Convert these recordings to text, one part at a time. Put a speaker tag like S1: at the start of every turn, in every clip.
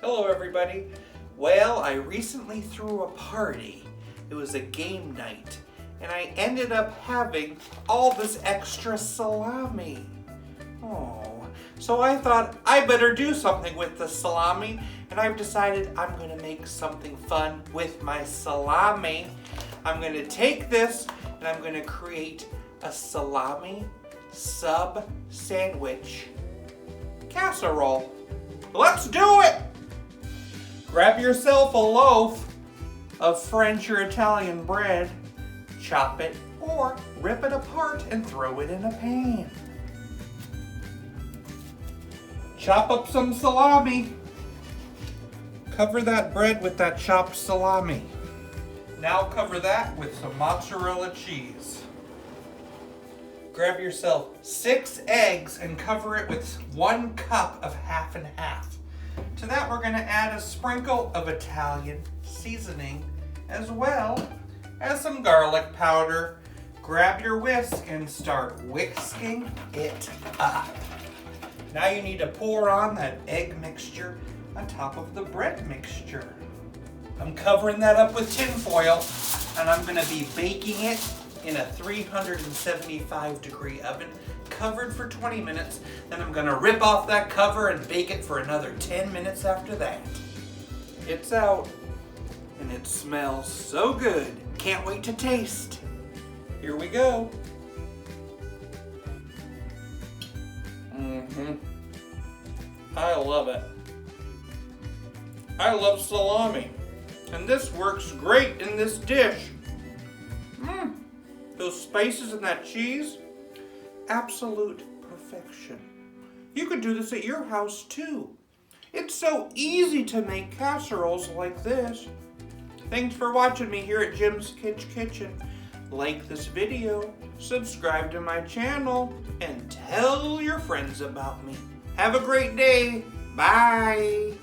S1: Hello everybody. Well, I recently threw a party. It was a game night, and I ended up having all this extra salami. Oh, so I thought I better do something with the salami, and I've decided I'm gonna make something fun with my salami. I'm gonna take this and I'm gonna create a Salami Sub sandwich casserole. Let's do it! Grab yourself a loaf of French or Italian bread, chop it or rip it apart and throw it in a pan. Chop up some salami. Cover that bread with that chopped salami. Now cover that with some mozzarella cheese. Grab yourself 6 eggs and cover it with 1 cup of half and half. To that we're going to add a sprinkle of Italian seasoning as well as some garlic powder. Grab your whisk and start whisking it up. Now you need to pour on that egg mixture on top of the bread mixture. I'm covering that up with tin foil and I'm going to be baking it in a 375-degree oven, covered for 20 minutes. Then I'm gonna rip off that cover and bake it for another 10 minutes after that. It's out, and it smells so good. Can't wait to taste. Here we go. I love it. I love salami, and this works great in this dish. Those spices and that cheese, absolute perfection. You could do this at your house too. It's so easy to make casseroles like this. Thanks for watching me here at Jim's Kitchen. Like this video, subscribe to my channel, and tell your friends about me. Have a great day. Bye.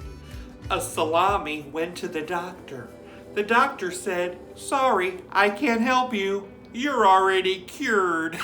S1: A salami went to the doctor. The doctor said, "Sorry, I can't help you. You're already cured."